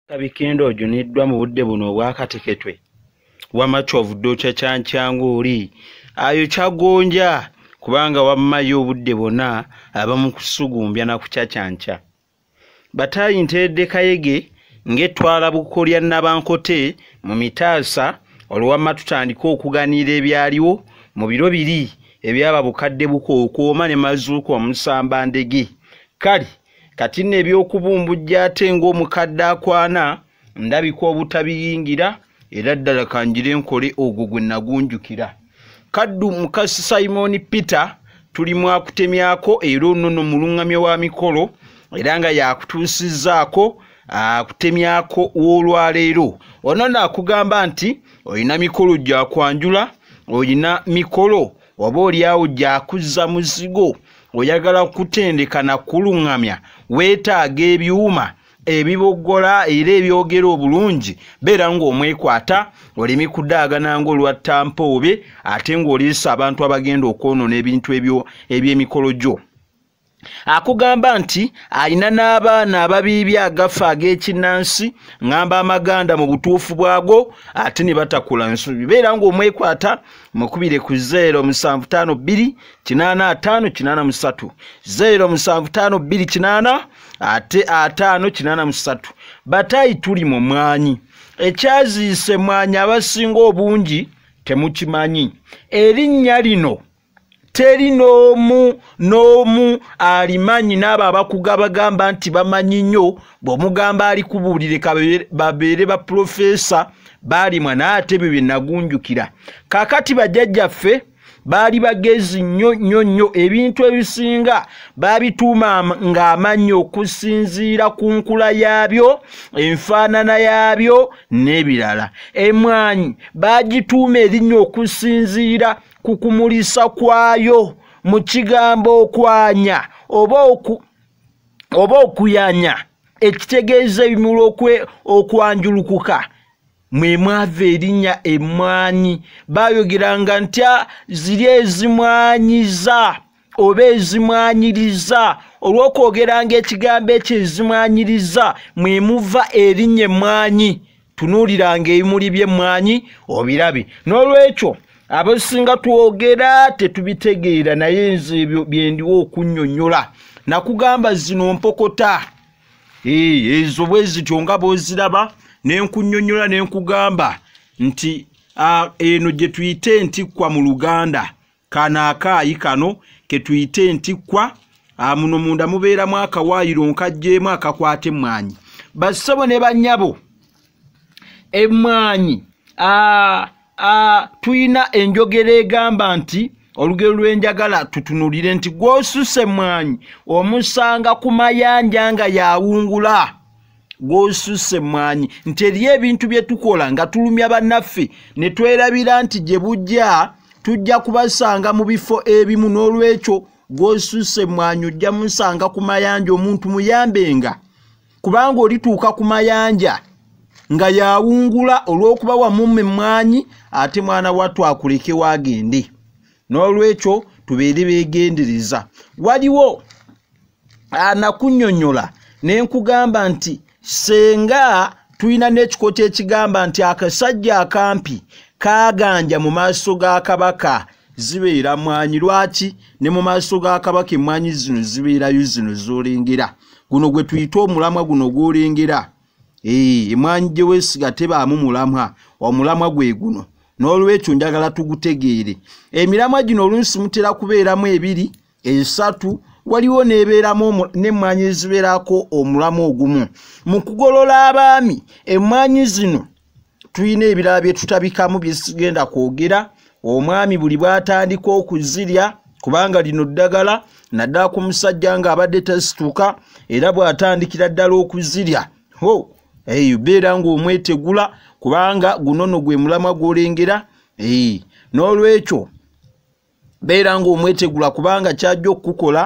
Kabikendo ojuniddwa mu budde buno obwakateketwe wamachovu kyankyanguuli ayo kyagonja kubanga wammayo obudde bonna abamu kusugumbya na kukyakyanca batayi ntedde kayege ng'etwala bukolya nabankote mu mitaasa olwamma tutandika okuganira ebyaliwo mu biro biri ebyaba bukadde bukookoma ne mazuuko omusamba ndege kali kati n'ebyokubumbujja ate ng'omukadde akwana ndabika obutabiyingira era ddala kanjire nkole ogwo gwe nagunjukira kaddu mukasi Simon Peter tuli mwakutemyako era nno mulungamya wa mikolo era nga yakutuusizzaako akutemyako olwaleero ono nakugamba nti olina mikolo gya kwanjula olina mikolo oba oliawo gyakuzza muzigo oyagala kutendeka na kulungamya weetaaga ebyuma ebiboggola era ebyogera obulungi beera ng'omwekwata olemi kudaagana ng'olwattampoobe ate ng'oliisa abantu abagenda okwonoona ebintu eby'emikolo gyo akugamba nti alina n'abaana ababiibi agafa ag'ekinnansi ngamba amaganda mu butuufu bwago ate ne batakula nsubi beera ng'omwekwata mukubire ku 0752 85583 0752 ate 583 batayi tuli mu mwanyi ekyaziise mwanyi abasinga obungi temukimanyi erinnya lino teri n'omu alimanyi n'abo abakugabagamba nti bamanyi nnyo bw'omugamba ali kubuulire babeere ba profesa baalimwa n'ate bye nagunjukira kaakati bajjajjaffe baali bagezi nnyo ebintu ebisinga baabituuma ng'amannyo okusinziira ku nkula yaabyo enfaanana yaabyo n'ebirala emmwanyi baagituuma erinnya okusinziira ku kumulisa kwayo mu kigambo okwanya oba okuyanya ekitegeeza ebimuli okwanjulukuka mwe mwava erinnya emmwanyi baayogeranga ntya ziri ezimwanyiza oba ezimwanyiriza olw'okwogeranga ekigambo ekyo ezimwanyiriza mwe muva erinnya emmwanyi tunuuliranga ebimuli by'emmwanyi obirabe n'olwekyo abasinga twogera tetubitegeera naye nze ebyo byendiwo okunnyonnyola nakugamba zino mpokota ezo bwe zityo nga bw'oziraba nenkunnyonnyola nenkugamba nti eno gye tuyite entikkwa mu Luganda kanaakaayi kano ke tuyite entikkwa muno munda mubeeramu akawaayiro nkajjeemu akakwata emmwanyi bassebo ne bannyabo emmwanyi tuyina enjogera egamba nti olugero lw'enjagala tutunulire nti gw'osusse emmwanyi omusanga ku mayanja nga yawungula gw'osusse emmwanyi nti eriyo ebintu bye tukola nga tulumya bannaffe ne twerabira nti gye bujja tujja kubasanga mu bifo ebimu n'olwekyo gw'osusse emmwanyi ojja musanga ku mayanja omuntu muyambenga kubanga olituuka ku mayanja nga yawungula olw'okuba wamumme emmwanyi ate mwana wattu akuleke wagende n'olwekyo tubeere beegendereza waliwo anakunnyonnyola nenkugamba nti senga tulina n'ekikoto ekigamba nti akasajja akampi kaaganja mu maaso ga kabaka zibeera mmwanyi lwaki ne mu maaso ga kabaka emmwanyi zino zibeerayo zino z'olengera guno gwe tuyita omulamwa guno gw'olengera emmwanyi gye weesiga tebaamu mulamwa omulamwa gwe guno n'olwekyo njagala tugutegeere emiramwa gino oluusi mutera kubeeramu 2 3 waliwo n'ebeeramu n'emmwanyi ezibeerako omulamwa ogumu mu kugolola abaami emmwanyi zino tulina ebirala bye tutabikamu bye sigenda kwogera omwami buli bw'atandika okuzirya kubanga lino ddagala naddala ku musajja ng'abadde tasituka era bw'atandikira ddala okuzirya beera ng'omwetegula kubanga gunono gwe mulamwa gw'olengera n'olwekyo beera ng'omwetegula kubanga kyajja okukukola